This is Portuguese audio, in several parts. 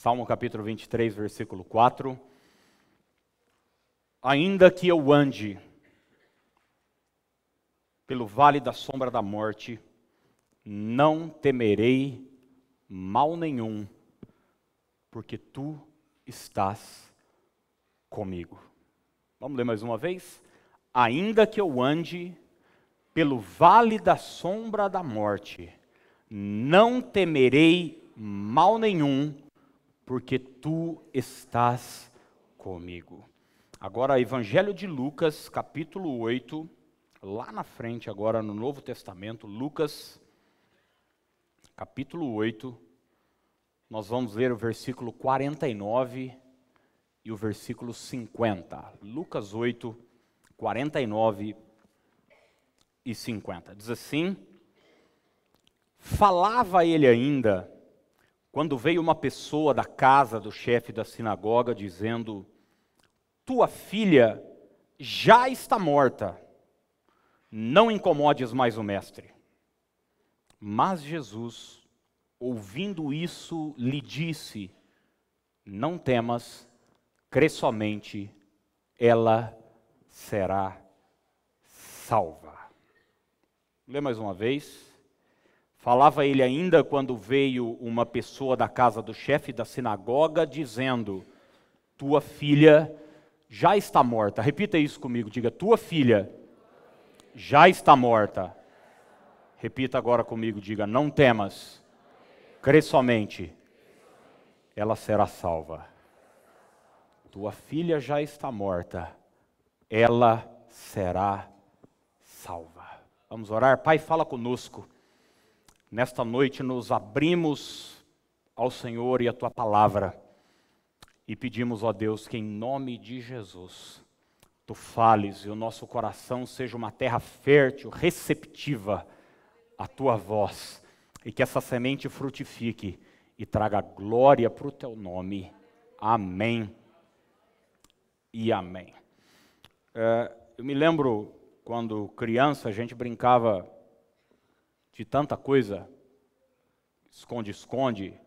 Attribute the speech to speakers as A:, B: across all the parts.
A: Salmo capítulo 23, versículo 4. Ainda que eu ande pelo vale da sombra da morte, não temerei mal nenhum, porque tu estás comigo. Vamos ler mais uma vez? Ainda que eu ande pelo vale da sombra da morte, não temerei mal nenhum, porque tu estás comigo. Agora, Evangelho de Lucas, capítulo 8, lá na frente agora no Novo Testamento, Lucas, capítulo 8, nós vamos ler o versículo 49 e o versículo 50. Lucas 8, 49 e 50. Diz assim: falava ele ainda, quando veio uma pessoa da casa do chefe da sinagoga, dizendo: tua filha já está morta, não incomodes mais o mestre. Mas Jesus, ouvindo isso, lhe disse: não temas, crê somente, ela será salva. Lê mais uma vez. Falava ele ainda quando veio uma pessoa da casa do chefe da sinagoga, dizendo: tua filha já está morta. Repita isso comigo, diga: tua filha já está morta. Repita agora comigo, diga: não temas, crê somente, ela será salva. Tua filha já está morta, ela será salva. Vamos orar? Pai, fala conosco. Nesta noite nos abrimos ao Senhor e à tua palavra e pedimos, ó Deus, que em nome de Jesus tu fales e o nosso coração seja uma terra fértil, receptiva à tua voz, e que essa semente frutifique e traga glória para o teu nome. Amém e amém. Eu me lembro quando criança a gente brincava de tanta coisa: esconde-esconde,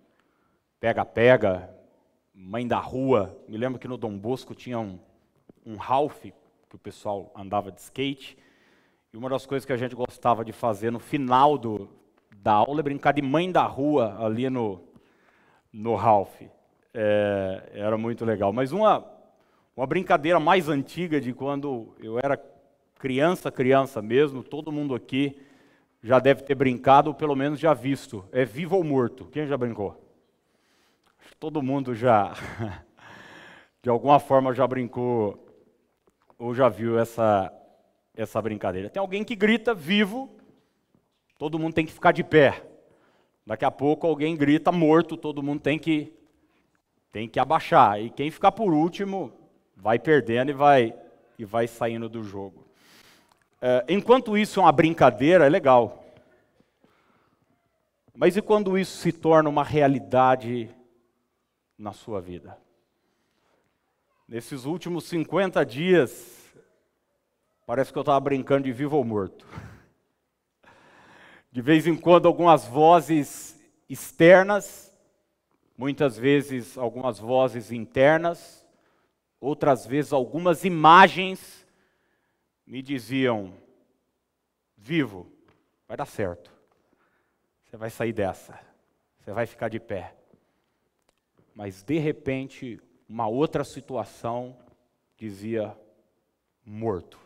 A: pega-pega, mãe da rua. Me lembro que no Dom Bosco tinha um Ralph, que o pessoal andava de skate, e uma das coisas que a gente gostava de fazer no final da aula é brincar de mãe da rua ali no Ralph. Era muito legal. Mas uma brincadeira mais antiga, de quando eu era criança mesmo, todo mundo aqui já deve ter brincado, ou pelo menos já visto, é vivo ou morto. Quem já brincou? Todo mundo já, de alguma forma, já brincou ou já viu essa brincadeira. Tem alguém que grita vivo, todo mundo tem que ficar de pé. Daqui a pouco alguém grita morto, todo mundo tem que abaixar. E quem ficar por último vai perdendo e vai saindo do jogo. Enquanto isso é uma brincadeira, é legal. Mas e quando isso se torna uma realidade na sua vida? Nesses últimos 50 dias, parece que eu estava brincando de vivo ou morto. De vez em quando, algumas vozes externas, muitas vezes algumas vozes internas, outras vezes algumas imagens me diziam: vivo, vai dar certo, você vai sair dessa, você vai ficar de pé. Mas de repente, uma outra situação dizia: morto,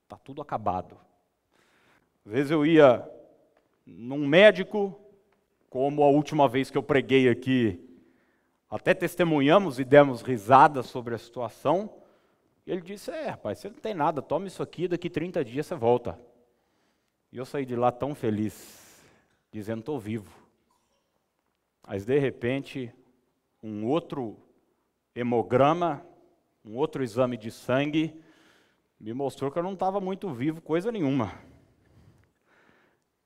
A: está tudo acabado. Às vezes eu ia num médico, como a última vez que eu preguei aqui, até testemunhamos e demos risada sobre a situação. Ele disse: rapaz, você não tem nada, toma isso aqui, daqui 30 dias você volta. E eu saí de lá tão feliz, dizendo: estou vivo. Mas de repente, um outro hemograma, um outro exame de sangue, me mostrou que eu não estava muito vivo, coisa nenhuma.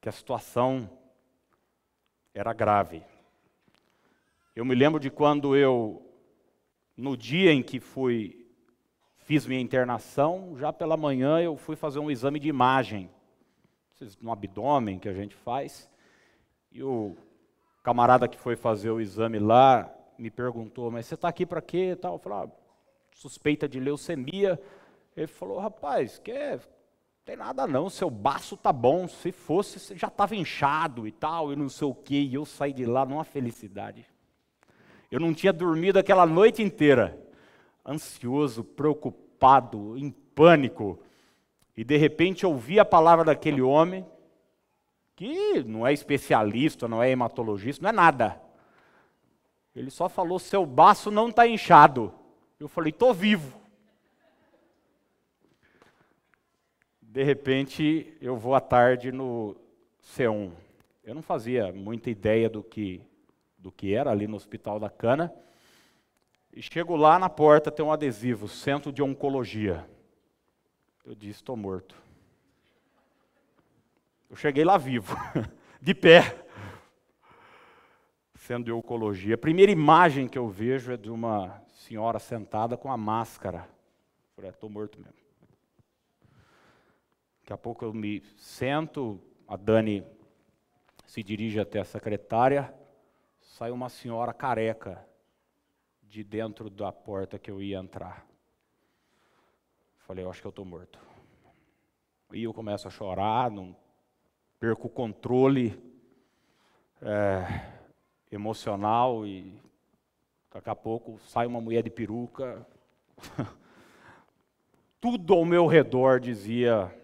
A: Que a situação era grave. Eu me lembro de quando no dia em que fiz minha internação, já pela manhã eu fui fazer um exame de imagem, no abdômen que a gente faz, e o camarada que foi fazer o exame lá me perguntou, mas você está aqui para quê? Eu falei, suspeita de leucemia. Ele falou, rapaz, tem nada não, seu baço tá bom, se fosse, você já estava inchado e tal, e não sei o quê. E eu saí de lá numa felicidade. Eu não tinha dormido aquela noite inteira, ansioso, preocupado, em pânico. E de repente eu ouvi a palavra daquele homem, que não é especialista, não é hematologista, não é nada. Ele só falou, seu baço não está inchado. Eu falei, estou vivo. De repente, eu vou à tarde no C1. Eu não fazia muita ideia do que era ali no Hospital da Cana. E chego lá, na porta tem um adesivo, Centro de Oncologia. Eu disse, estou morto. Eu cheguei lá vivo, de pé. Centro de Oncologia. A primeira imagem que eu vejo é de uma senhora sentada com a máscara. Eu falei, estou morto mesmo. Daqui a pouco eu me sento, a Dani se dirige até a secretária, sai uma senhora careca de dentro da porta que eu ia entrar. Falei, eu acho que eu estou morto. E eu começo a chorar, não perco o controle emocional e daqui a pouco sai uma mulher de peruca. Tudo ao meu redor dizia,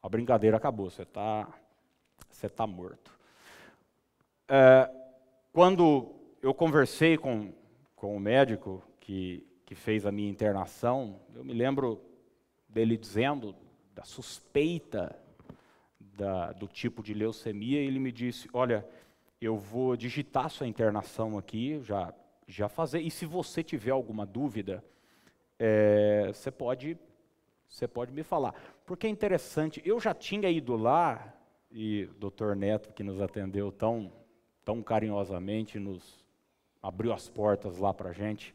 A: a brincadeira acabou, você tá morto. Quando eu conversei com o médico que fez a minha internação, eu me lembro dele dizendo da suspeita do tipo de leucemia, e ele me disse, olha, eu vou digitar sua internação aqui, já fazer, e se você tiver alguma dúvida, você pode me falar. Porque é interessante, eu já tinha ido lá, e o Dr. Neto, que nos atendeu tão carinhosamente, nos abriu as portas lá para a gente,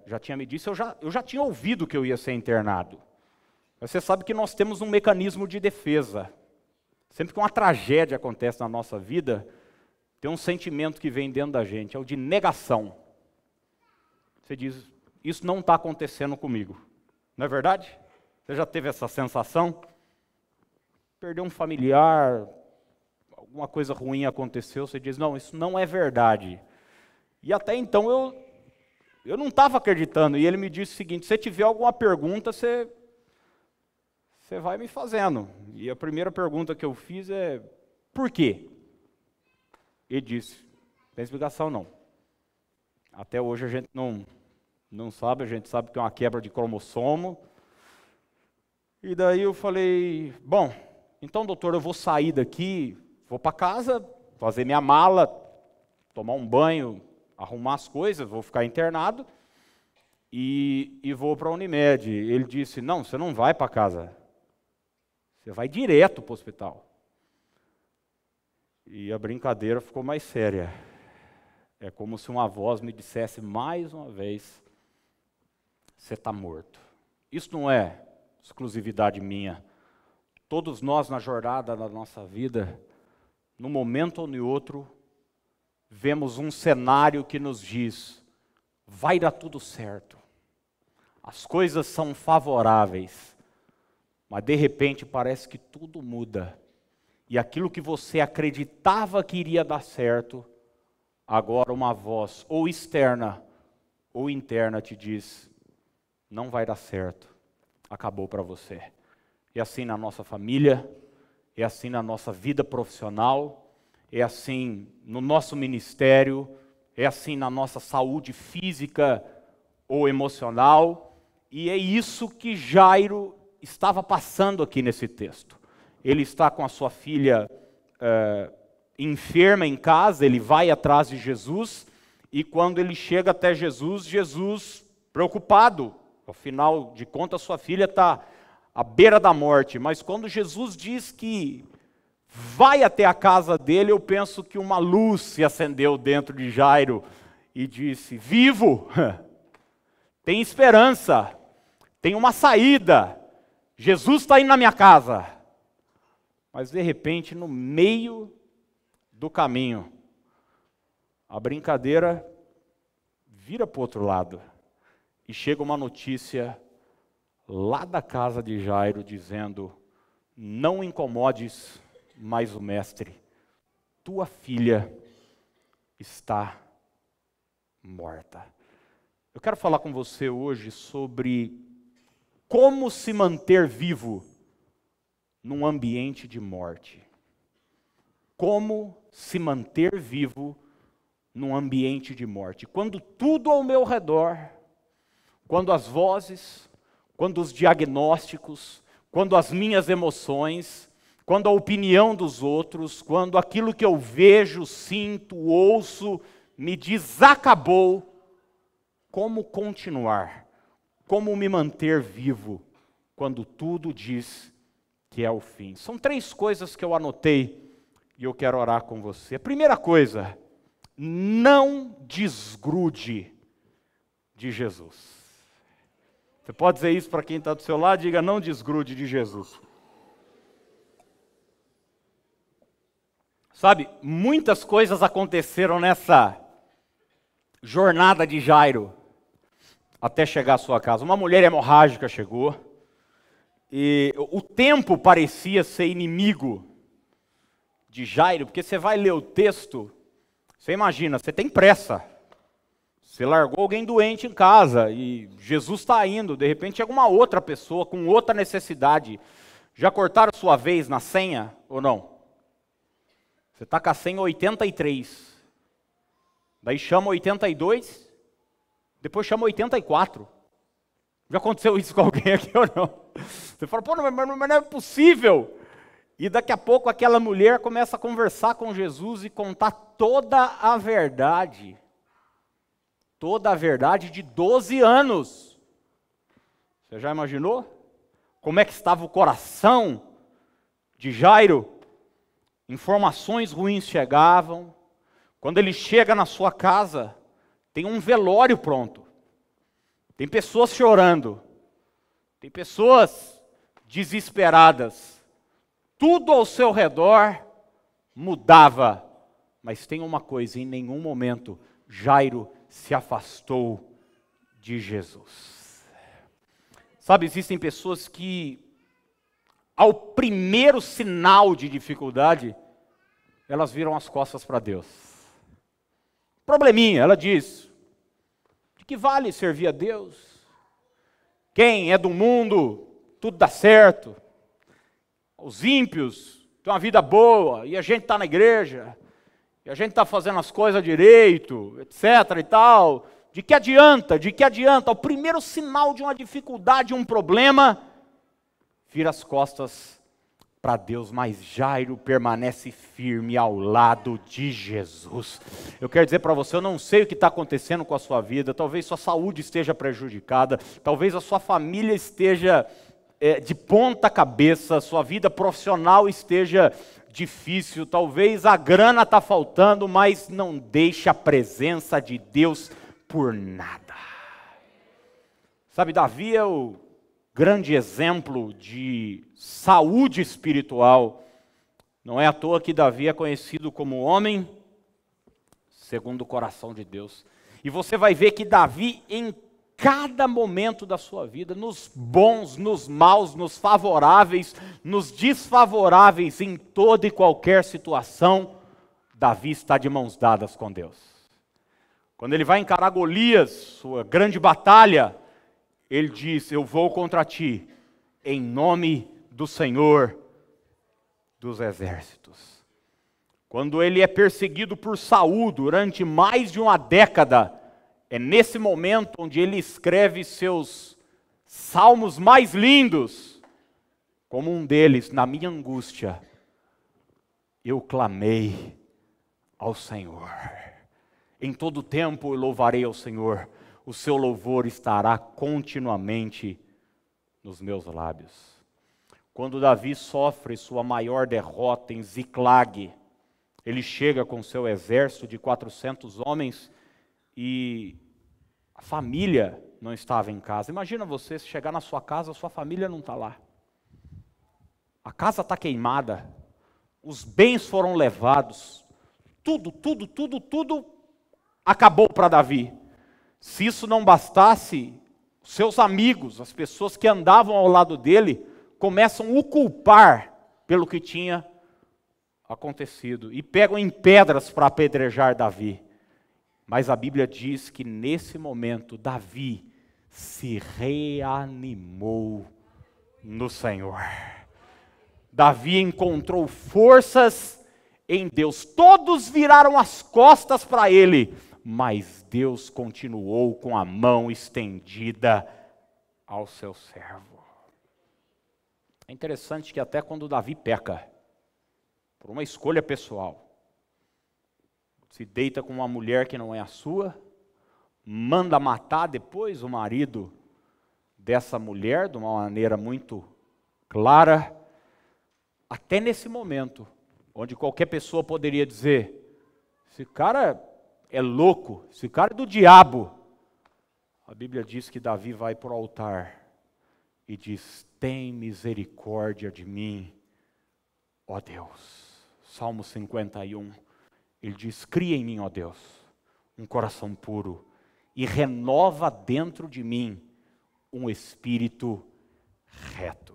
A: já tinha me dito, eu já tinha ouvido que eu ia ser internado. Mas você sabe que nós temos um mecanismo de defesa. Sempre que uma tragédia acontece na nossa vida, tem um sentimento que vem dentro da gente, é o de negação. Você diz, isso não está acontecendo comigo. Não é verdade? Você já teve essa sensação? Perdeu um familiar, alguma coisa ruim aconteceu, você diz, não, isso não é verdade. E até então eu não estava acreditando. E ele me disse o seguinte, se tiver alguma pergunta, você vai me fazendo. E a primeira pergunta que eu fiz é, por quê? Ele disse, não tem explicação não. Até hoje a gente não sabe, a gente sabe que é uma quebra de cromossomo. E daí eu falei, bom, então doutor, eu vou sair daqui, vou para casa, fazer minha mala, tomar um banho, arrumar as coisas, vou ficar internado e vou para a Unimed. Ele disse, não, você não vai para casa, você vai direto para o hospital. E a brincadeira ficou mais séria. É como se uma voz me dissesse mais uma vez, você está morto. Isso não é exclusividade minha. Todos nós na jornada da nossa vida, num momento ou no outro, vemos um cenário que nos diz, vai dar tudo certo. As coisas são favoráveis. Mas de repente parece que tudo muda. E aquilo que você acreditava que iria dar certo, agora uma voz ou externa ou interna te diz, não vai dar certo, acabou para você. É assim na nossa família, é assim na nossa vida profissional, é assim no nosso ministério, é assim na nossa saúde física ou emocional, e é isso que Jairo estava passando aqui nesse texto. Ele está com a sua filha enferma em casa, ele vai atrás de Jesus, e quando ele chega até Jesus, Jesus preocupado, afinal de contas sua filha está à beira da morte, mas quando Jesus diz que vai até a casa dele, eu penso que uma luz se acendeu dentro de Jairo, e disse, vivo, tem esperança, tem uma saída, Jesus está indo na minha casa. Mas de repente, no meio do caminho, a brincadeira vira para o outro lado. E chega uma notícia lá da casa de Jairo dizendo: não incomodes mais o mestre, tua filha está morta. Eu quero falar com você hoje sobre como se manter vivo num ambiente de morte. Como se manter vivo num ambiente de morte. Quando tudo ao meu redor, quando as vozes, quando os diagnósticos, quando as minhas emoções, quando a opinião dos outros, quando aquilo que eu vejo, sinto, ouço, me diz acabou, como continuar? Como me manter vivo quando tudo diz que é o fim? São 3 coisas que eu anotei e eu quero orar com você. A primeira coisa, não desgrude de Jesus. Você pode dizer isso para quem está do seu lado? Diga: não desgrude de Jesus. Sabe, muitas coisas aconteceram nessa jornada de Jairo até chegar à sua casa. Uma mulher hemorrágica chegou e o tempo parecia ser inimigo de Jairo, porque você vai ler o texto, você imagina, você tem pressa. Você largou alguém doente em casa e Jesus está indo, de repente chega uma outra pessoa com outra necessidade. Já cortaram sua vez na senha ou não? Você está com a senha 83. Daí chama 82, depois chama 84. Já aconteceu isso com alguém aqui ou não? Você fala: pô, mas não é possível. E daqui a pouco aquela mulher começa a conversar com Jesus e contar toda a verdade. Toda a verdade de 12 anos. Você já imaginou? Como é que estava o coração de Jairo? Informações ruins chegavam. Quando ele chega na sua casa, tem um velório pronto. Tem pessoas chorando. Tem pessoas desesperadas. Tudo ao seu redor mudava. Mas tem uma coisa: em nenhum momento Jairo se afastou de Jesus. Sabe, existem pessoas que, ao primeiro sinal de dificuldade, elas viram as costas para Deus. Probleminha, ela diz: de que vale servir a Deus? Quem é do mundo, tudo dá certo. Os ímpios têm uma vida boa, e a gente está na igreja, e a gente está fazendo as coisas direito, etc. e tal. De que adianta? De que adianta? O primeiro sinal de uma dificuldade, um problema, vira as costas para Deus, mas Jairo permanece firme ao lado de Jesus. Eu quero dizer para você, eu não sei o que está acontecendo com a sua vida, talvez sua saúde esteja prejudicada, talvez a sua família esteja de ponta cabeça, sua vida profissional esteja difícil, talvez a grana está faltando, mas não deixe a presença de Deus por nada. Sabe, Davi é o grande exemplo de saúde espiritual. Não é à toa que Davi é conhecido como homem segundo o coração de Deus. E você vai ver que Davi, em cada momento da sua vida, nos bons, nos maus, nos favoráveis, nos desfavoráveis, em toda e qualquer situação, Davi está de mãos dadas com Deus. Quando ele vai encarar Golias, sua grande batalha, ele diz: eu vou contra ti, em nome do Senhor dos exércitos. Quando ele é perseguido por Saul durante mais de uma década, é nesse momento onde ele escreve seus salmos mais lindos, como um deles: na minha angústia, eu clamei ao Senhor. Em todo tempo eu louvarei ao Senhor, o seu louvor estará continuamente nos meus lábios. Quando Davi sofre sua maior derrota em Ziclag, ele chega com seu exército de 400 homens e a família não estava em casa. Imagina você chegar na sua casa, sua família não está lá. A casa está queimada, os bens foram levados, tudo acabou para Davi. Se isso não bastasse, seus amigos, as pessoas que andavam ao lado dele, começam a o culpar pelo que tinha acontecido e pegam em pedras para apedrejar Davi. Mas a Bíblia diz que nesse momento Davi se reanimou no Senhor. Davi encontrou forças em Deus. Todos viraram as costas para ele, mas Deus continuou com a mão estendida ao seu servo. É interessante que até quando Davi peca, por uma escolha pessoal, se deita com uma mulher que não é a sua, manda matar depois o marido dessa mulher de uma maneira muito clara, até nesse momento, onde qualquer pessoa poderia dizer, esse cara é louco, esse cara é do diabo. A Bíblia diz que Davi vai para o altar e diz, tem misericórdia de mim, ó Deus. Salmo 51, ele diz, cria em mim, ó Deus, um coração puro e renova dentro de mim um espírito reto.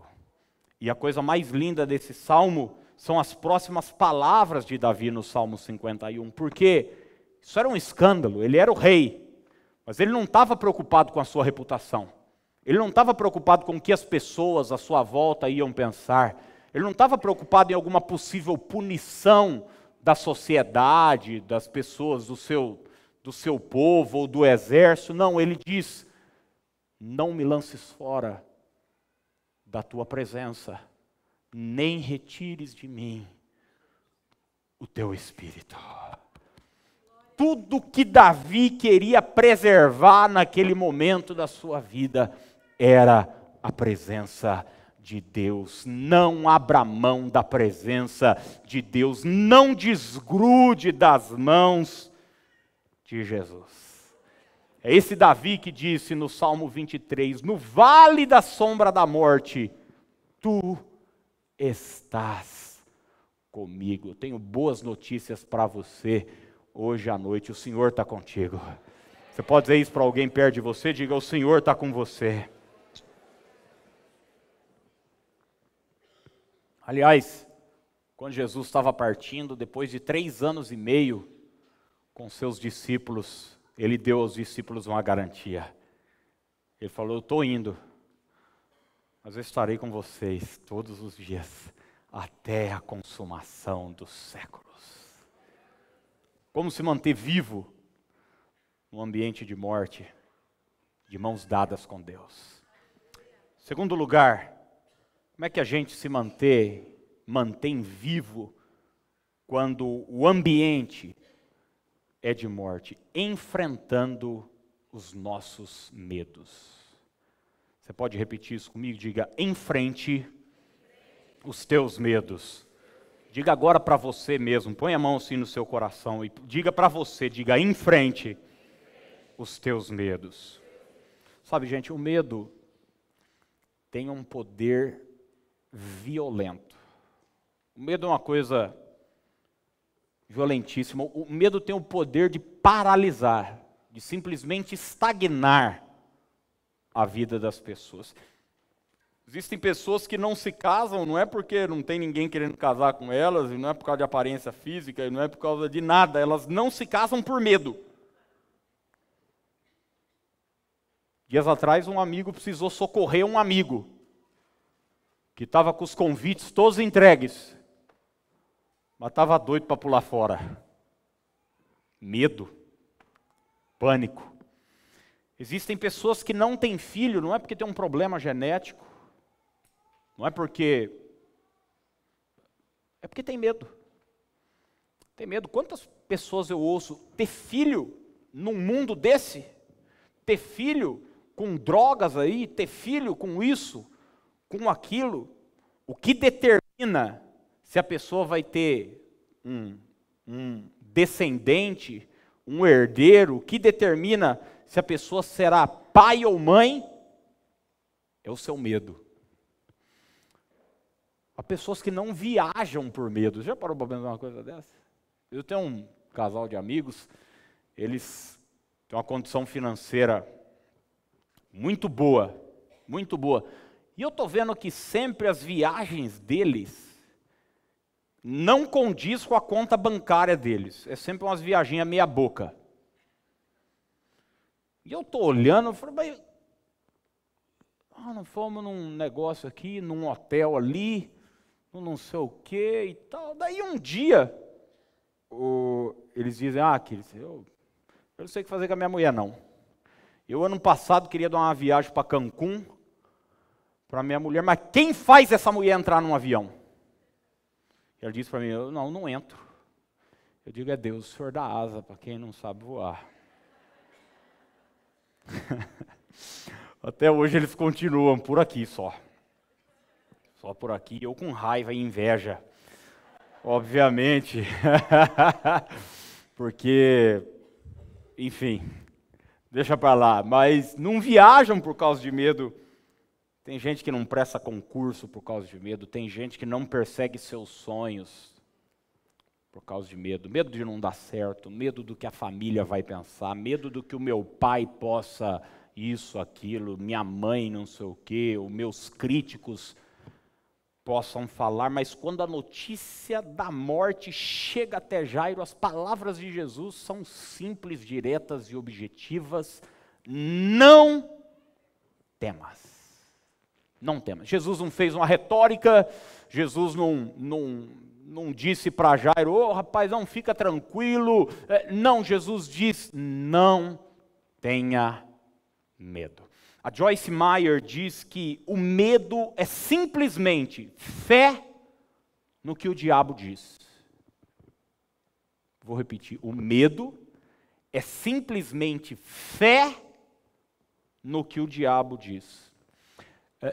A: E a coisa mais linda desse salmo são as próximas palavras de Davi no Salmo 51, porque isso era um escândalo, ele era o rei, mas ele não estava preocupado com a sua reputação, ele não estava preocupado com o que as pessoas à sua volta iam pensar, ele não estava preocupado em alguma possível punição da sociedade, das pessoas do seu povo ou do exército, não, ele diz, não me lances fora da tua presença, nem retires de mim o teu espírito. Tudo que Davi queria preservar naquele momento da sua vida era a presença de Deus. Não abra mão da presença de Deus, não desgrude das mãos de Jesus. É esse Davi que disse no Salmo 23, no vale da sombra da morte, tu estás comigo. Eu tenho boas notícias para você hoje à noite, o Senhor está contigo. Você pode dizer isso para alguém perto de você? Diga, o Senhor está com você. Aliás, quando Jesus estava partindo, depois de 3 anos e meio com seus discípulos, ele deu aos discípulos uma garantia. Ele falou, eu estou indo, mas eu estarei com vocês todos os dias, até a consumação dos séculos. Como se manter vivo num ambiente de morte, de mãos dadas com Deus. Segundo lugar, como é que a gente se mantém vivo quando o ambiente é de morte? Enfrentando os nossos medos. Você pode repetir isso comigo? Diga, enfrente os teus medos. Diga agora para você mesmo, põe a mão assim no seu coração e diga para você, diga, enfrente os teus medos. Sabe, gente, o medo tem um poder violento. O medo é uma coisa violentíssima. O medo tem o poder de paralisar, de simplesmente estagnar a vida das pessoas. Existem pessoas que não se casam, não é porque não tem ninguém querendo casar com elas, e não é por causa de aparência física, e não é por causa de nada, elas não se casam por medo. Dias atrás, um amigo precisou socorrer um amigo, que estava com os convites todos entregues, mas estava doido para pular fora. Medo, pânico. Existem pessoas que não têm filho, não é porque tem um problema genético, não é porque... é porque tem medo. Tem medo. Quantas pessoas eu ouço ter filho num mundo desse? Ter filho com drogas aí, ter filho com isso, com aquilo. O que determina se a pessoa vai ter um descendente, um herdeiro, o que determina se a pessoa será pai ou mãe, é o seu medo. Há pessoas que não viajam por medo. Já parou para pensar uma coisa dessa? Eu tenho um casal de amigos, Eles têm uma condição financeira muito boa, muito boa. E eu estou vendo que sempre as viagens deles não condiz com a conta bancária deles. É sempre umas viaginhas meia boca. E eu estou olhando, eu falei, mas não fomos num negócio aqui, num hotel ali, não sei o que e tal. Daí um dia, eles dizem, Aquiles, eu não sei o que fazer com a minha mulher não. Eu ano passado queria dar uma viagem para Cancún, para minha mulher, mas quem faz essa mulher entrar num avião? Ela disse para mim, eu não entro. Eu digo, é Deus, o Senhor dá asa para quem não sabe voar. Até hoje eles continuam por aqui só. Só por aqui, eu com raiva e inveja. Obviamente. Porque, enfim, deixa para lá. Mas não viajam por causa de medo. Tem gente que não presta concurso por causa de medo. Tem gente que não persegue seus sonhos por causa de medo. Medo de não dar certo. Medo do que a família vai pensar. Medo do que o meu pai possa isso, aquilo. Minha mãe não sei o quê. Os meus críticos possam falar. Mas quando a notícia da morte chega até Jairo, as palavras de Jesus são simples, diretas e objetivas. Não temas. Não temas. Jesus não fez uma retórica, Jesus não disse para Jairo, rapaz, não, fica tranquilo. Não, Jesus diz, não tenha medo. A Joyce Meyer diz que o medo é simplesmente fé no que o diabo diz. Vou repetir, o medo é simplesmente fé no que o diabo diz.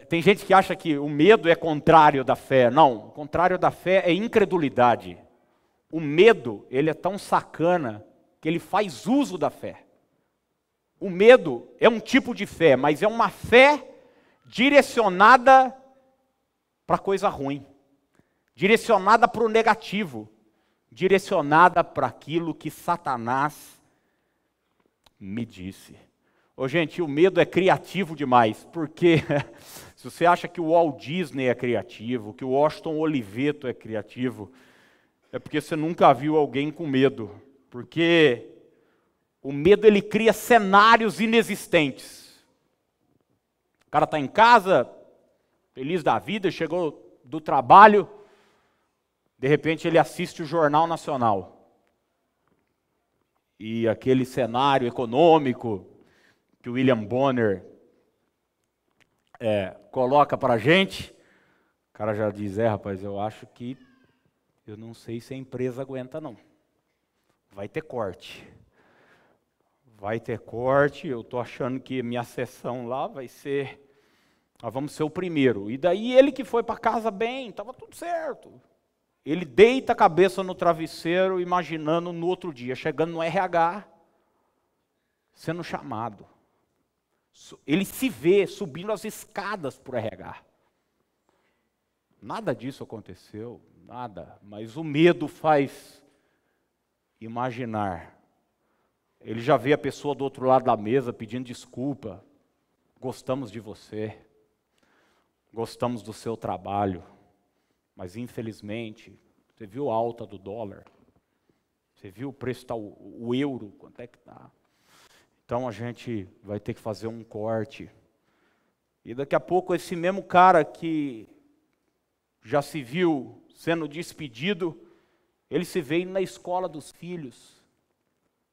A: Tem gente que acha que o medo é contrário da fé. Não, o contrário da fé é incredulidade. O medo, ele é tão sacana que ele faz uso da fé. O medo é um tipo de fé, mas é uma fé direcionada para coisa ruim. Direcionada para o negativo. Direcionada para aquilo que Satanás me disse. Ô, gente, o medo é criativo demais, porque se você acha que o Walt Disney é criativo, que o Washington Oliveto é criativo, é porque você nunca viu alguém com medo, porque o medo ele cria cenários inexistentes. O cara está em casa, feliz da vida, chegou do trabalho, de repente ele assiste o Jornal Nacional. E aquele cenário econômico que o William Bonner coloca para a gente, o cara já diz, rapaz, eu acho que, eu não sei se a empresa aguenta não. Vai ter corte. Vai ter corte, eu estou achando que minha sessão lá vai ser, nós vamos ser o primeiro. E daí ele que foi para casa bem, estava tudo certo. Ele deita a cabeça no travesseiro, imaginando no outro dia, chegando no RH, sendo chamado. Ele se vê subindo as escadas por RH. Nada disso aconteceu, nada. Mas o medo faz imaginar. Ele já vê a pessoa do outro lado da mesa pedindo desculpa. Gostamos de você. Gostamos do seu trabalho. Mas infelizmente, você viu a alta do dólar? Você viu o preço, o euro, quanto é que está? Então a gente vai ter que fazer um corte. E daqui a pouco esse mesmo cara que já se viu sendo despedido, ele se vê na escola dos filhos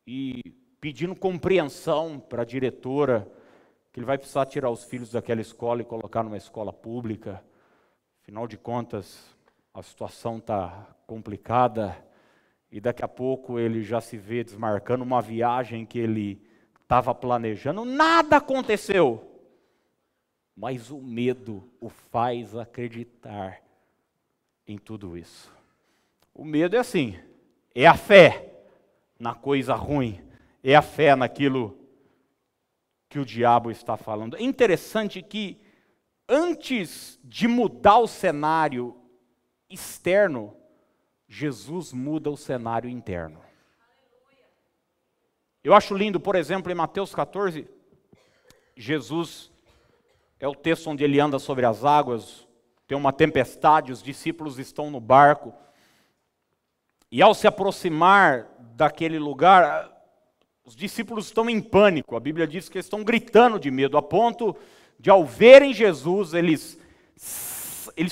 A: e pedindo compreensão para a diretora, que ele vai precisar tirar os filhos daquela escola e colocar numa escola pública. Afinal de contas, a situação está complicada e daqui a pouco ele já se vê desmarcando uma viagem que ele estava planejando, nada aconteceu, mas o medo o faz acreditar em tudo isso. O medo é assim, é a fé na coisa ruim, é a fé naquilo que o diabo está falando. É interessante que antes de mudar o cenário externo, Jesus muda o cenário interno. Eu acho lindo, por exemplo, em Mateus 14, Jesus, é o texto onde ele anda sobre as águas, tem uma tempestade, os discípulos estão no barco, e ao se aproximar daquele lugar, os discípulos estão em pânico, a Bíblia diz que eles estão gritando de medo, a ponto de ao verem Jesus, eles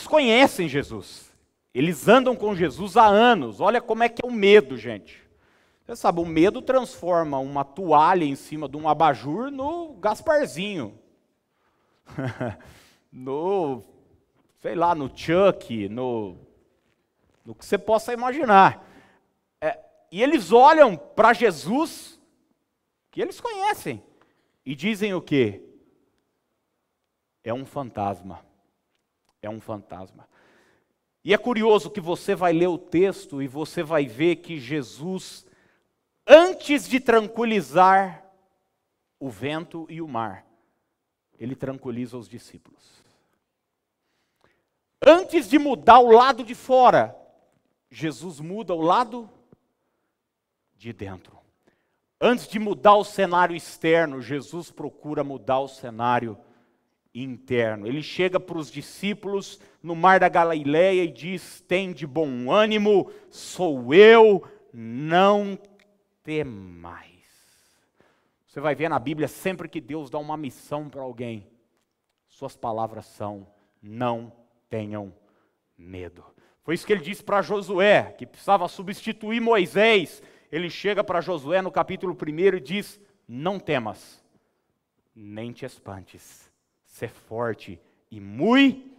A: conhecem Jesus, eles andam com Jesus há anos, olha como é que é o medo, gente. Você sabe, o medo transforma uma toalha em cima de um abajur no Gasparzinho, sei lá, no Chuck, no que você possa imaginar. E eles olham para Jesus, que eles conhecem, e dizem o quê? É um fantasma. É um fantasma. E é curioso que você vai ler o texto e você vai ver que Jesus, antes de tranquilizar o vento e o mar, ele tranquiliza os discípulos. Antes de mudar o lado de fora, Jesus muda o lado de dentro. Antes de mudar o cenário externo, Jesus procura mudar o cenário interno. Ele chega para os discípulos no mar da Galileia e diz: tem de bom ânimo, sou eu, não temais. Você vai ver na Bíblia, sempre que Deus dá uma missão para alguém, suas palavras são: não tenham medo. Foi isso que ele disse para Josué, que precisava substituir Moisés. Ele chega para Josué no capítulo 1 e diz: não temas, nem te espantes, ser forte e muito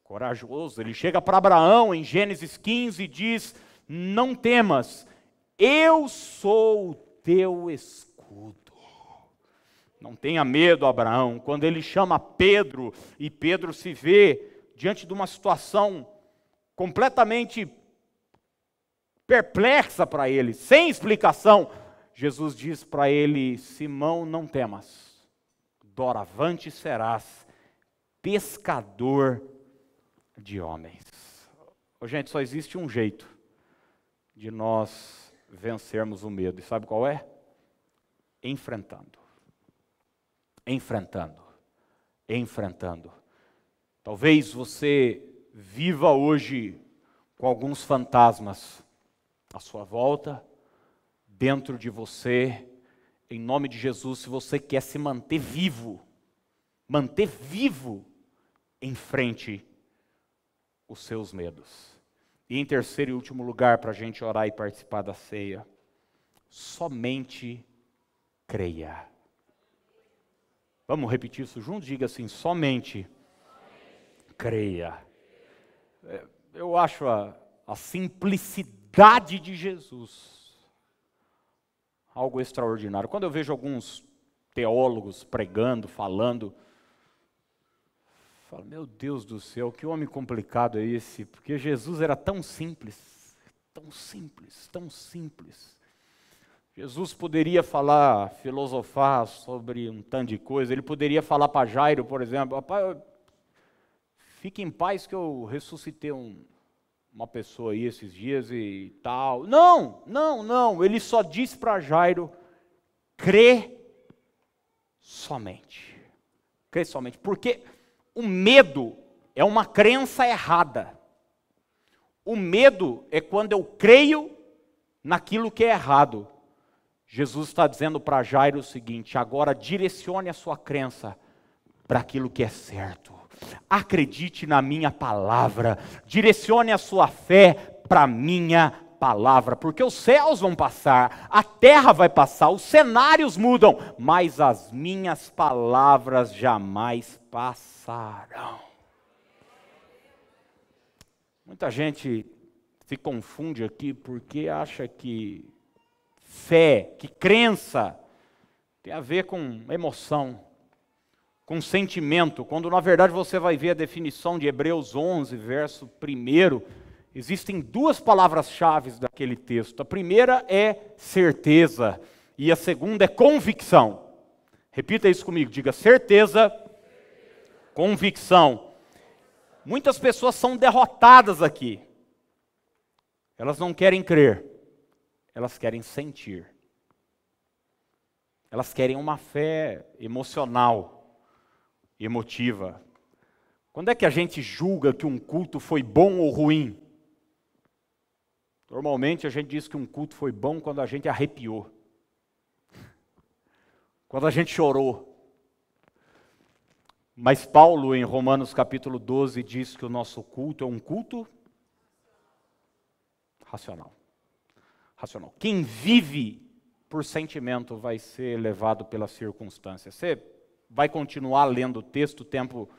A: corajoso. Ele chega para Abraão em Gênesis 15 e diz: não temas, eu sou o teu escudo. Não tenha medo, Abraão. Quando ele chama Pedro, e Pedro se vê diante de uma situação completamente perplexa para ele, sem explicação, Jesus diz para ele: Simão, não temas, doravante serás pescador de homens. Gente, só existe um jeito de nós vencermos o medo, e sabe qual é? Enfrentando. Enfrentando. Enfrentando. Talvez você viva hoje com alguns fantasmas à sua volta, dentro de você. Em nome de Jesus, se você quer se manter vivo, enfrente os seus medos. E em terceiro e último lugar, para a gente orar e participar da ceia, somente creia. Vamos repetir isso juntos? Diga assim: somente creia. Eu acho a simplicidade de Jesus algo extraordinário. Quando eu vejo alguns teólogos pregando, falando, eu falo: meu Deus do céu, que homem complicado é esse? Porque Jesus era tão simples, tão simples, tão simples. Jesus poderia falar, filosofar sobre um tanto de coisa. Ele poderia falar para Jairo, por exemplo: rapaz, fique em paz que eu ressuscitei uma pessoa aí esses dias e tal. Não. Ele só disse para Jairo: crê somente. Crê somente. Porque o medo é uma crença errada. O medo é quando eu creio naquilo que é errado. Jesus está dizendo para Jairo o seguinte: agora direcione a sua crença para aquilo que é certo. Acredite na minha palavra. Direcione a sua fé para a minha palavra. Porque os céus vão passar, a terra vai passar, os cenários mudam, mas as minhas palavras jamais passarão. Muita gente se confunde aqui porque acha que fé, que crença, tem a ver com emoção, com sentimento, quando na verdade você vai ver a definição de Hebreus 11, verso 1, existem duas palavras-chave daquele texto. A primeira é certeza, e a segunda é convicção. Repita isso comigo, diga: certeza, convicção. Muitas pessoas são derrotadas aqui. Elas não querem crer. Elas querem sentir. Elas querem uma fé emocional, emotiva. Quando é que a gente julga que um culto foi bom ou ruim? Normalmente a gente diz que um culto foi bom quando a gente arrepiou. Quando a gente chorou. Mas Paulo, em Romanos capítulo 12, diz que o nosso culto é um culto racional. Racional. Quem vive por sentimento vai ser levado pelas circunstâncias. Você vai continuar lendo o texto, o tempo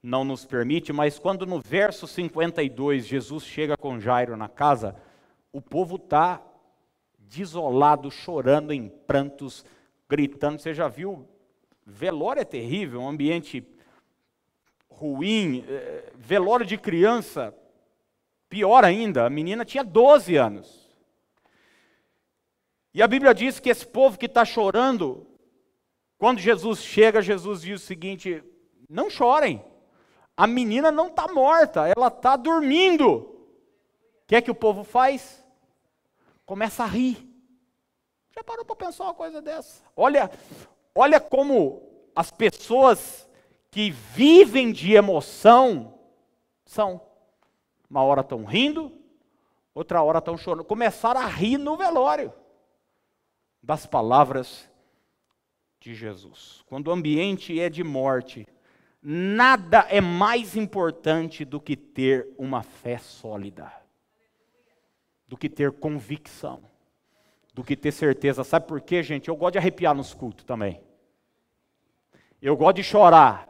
A: não nos permite, mas quando no verso 52 Jesus chega com Jairo na casa, o povo está desolado, chorando em prantos, gritando. Você já viu? Velório é terrível, um ambiente ruim. Velório de criança, pior ainda, a menina tinha 12 anos. E a Bíblia diz que esse povo que está chorando, quando Jesus chega, Jesus diz o seguinte: não chorem, a menina não está morta, ela está dormindo. O que é que o povo faz? Começa a rir. Já parou para pensar uma coisa dessa? Olha como as pessoas que vivem de emoção são. Uma hora estão rindo, outra hora estão chorando. Começaram a rir no velório das palavras de Jesus. Quando o ambiente é de morte, nada é mais importante do que ter uma fé sólida, do que ter convicção, do que ter certeza. Sabe por quê, gente? Eu gosto de arrepiar nos cultos também. Eu gosto de chorar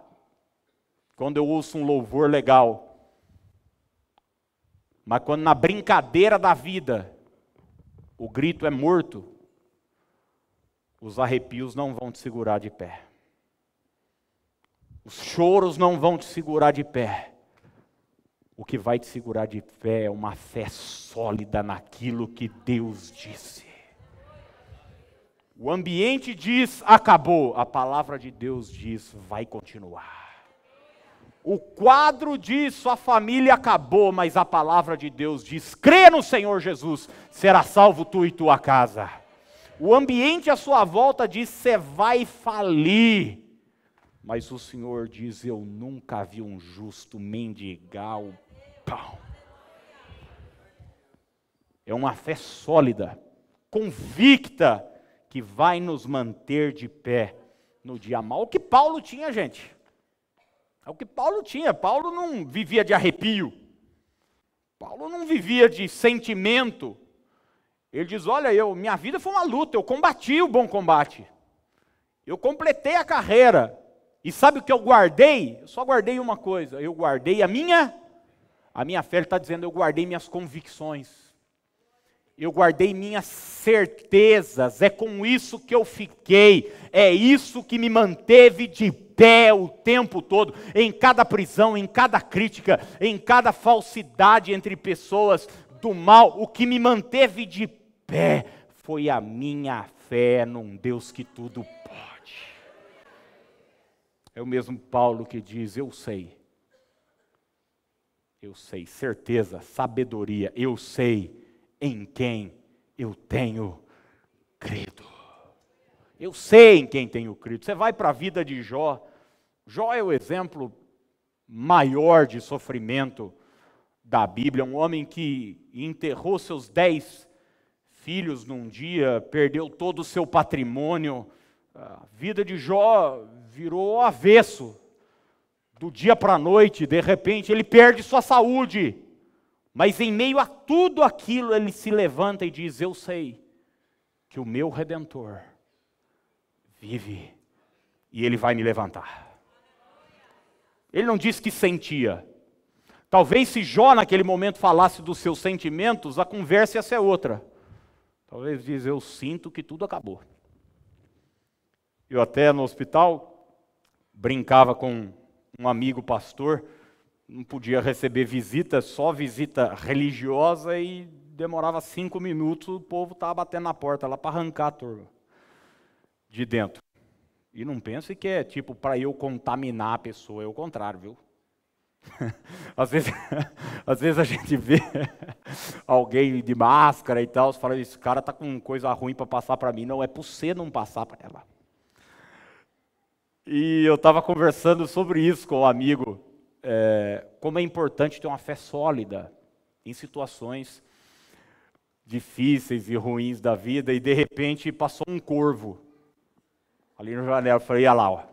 A: quando eu ouço um louvor legal. Mas quando na brincadeira da vida o grito é morto, os arrepios não vão te segurar de pé. Os choros não vão te segurar de pé. O que vai te segurar de pé é uma fé sólida naquilo que Deus disse. O ambiente diz, acabou. A palavra de Deus diz, vai continuar. O quadro diz, sua família acabou, mas a palavra de Deus diz, crê no Senhor Jesus, será salvo tu e tua casa. O ambiente à sua volta diz, você vai falir. Mas o Senhor diz, eu nunca vi um justo mendigar o pão. É uma fé sólida, convicta, que vai nos manter de pé no dia mau. O que Paulo tinha, gente? É o que Paulo tinha. Paulo não vivia de arrepio. Paulo não vivia de sentimento. Ele diz, olha, minha vida foi uma luta, eu combati o bom combate. Eu completei a carreira. E sabe o que eu guardei? Eu só guardei uma coisa, eu guardei a minha fé. Ele está dizendo, eu guardei minhas convicções. Eu guardei minhas certezas, é com isso que eu fiquei, é isso que me manteve de pé o tempo todo, em cada prisão, em cada crítica, em cada falsidade entre pessoas do mal. O que me manteve de pé foi a minha fé num Deus que tudo pode. É o mesmo Paulo que diz, eu sei, certeza, sabedoria, eu sei em quem eu tenho crido. Eu sei em quem tenho crido. Você vai para a vida de Jó. Jó é o exemplo maior de sofrimento da Bíblia. Um homem que enterrou seus 10 filhos num dia, perdeu todo o seu patrimônio. A vida de Jó virou avesso. Do dia para a noite, de repente, ele perde sua saúde. Mas em meio a tudo aquilo, ele se levanta e diz, eu sei que o meu Redentor vive e ele vai me levantar. Ele não disse que sentia. Talvez se Jó naquele momento falasse dos seus sentimentos, a conversa ia ser outra. Talvez diz, eu sinto que tudo acabou. Eu até no hospital brincava com um amigo pastor, não podia receber visita, só visita religiosa, e demorava 5 minutos, o povo estava batendo na porta lá para arrancar a turma de dentro. E não pense que é tipo para eu contaminar a pessoa, é o contrário, viu? Às vezes a gente vê alguém de máscara e tal, você fala, esse cara está com coisa ruim para passar para mim. Não, é para você não passar para ela. E eu estava conversando sobre isso com um amigo, como é importante ter uma fé sólida em situações difíceis e ruins da vida, e de repente passou um corvo ali no janela. Eu falei, olha lá, ó.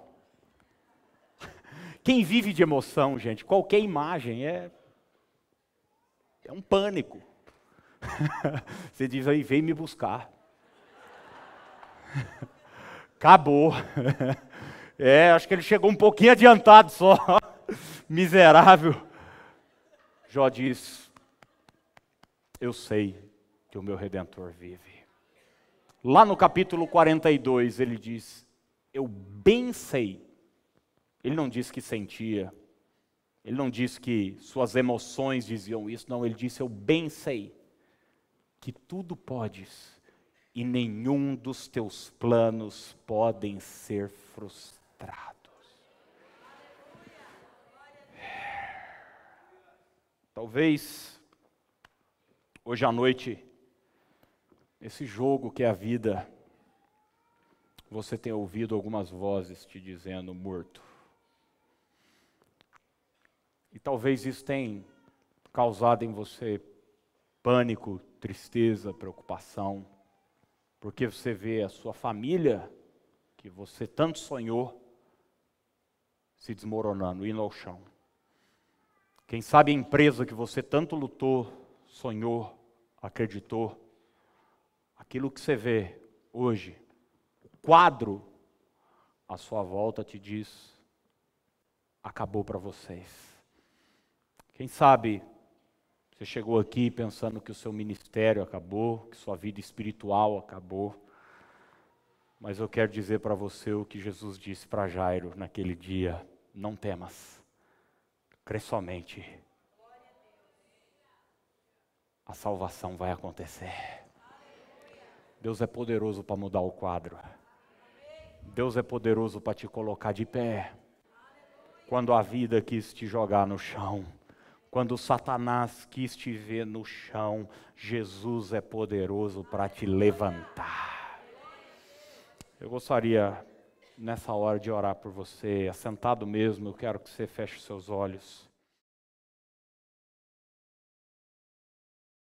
A: Quem vive de emoção, gente, qualquer imagem é um pânico. Você diz aí, vem me buscar. Acabou. Acho que ele chegou um pouquinho adiantado só. Miserável. Jó diz, eu sei que o meu Redentor vive. Lá no capítulo 42 ele diz, eu bem sei. Ele não disse que sentia. Ele não disse que suas emoções diziam isso. Não, ele disse, eu bem sei que tudo podes e nenhum dos teus planos podem ser frustrados. Talvez hoje à noite, esse jogo que é a vida, você tenha ouvido algumas vozes te dizendo morto. E talvez isso tenha causado em você pânico, tristeza, preocupação, porque você vê a sua família, que você tanto sonhou, se desmoronando, indo ao chão. Quem sabe a empresa que você tanto lutou, sonhou, acreditou, aquilo que você vê hoje, o quadro à sua volta te diz, acabou para vocês. Quem sabe você chegou aqui pensando que o seu ministério acabou, que sua vida espiritual acabou, mas eu quero dizer para você o que Jesus disse para Jairo naquele dia, não temas. Crê somente, a salvação vai acontecer. Deus é poderoso para mudar o quadro. Deus é poderoso para te colocar de pé. Quando a vida quis te jogar no chão, quando Satanás quis te ver no chão, Jesus é poderoso para te levantar. Eu gostaria nessa hora de orar por você, assentado mesmo, eu quero que você feche seus olhos.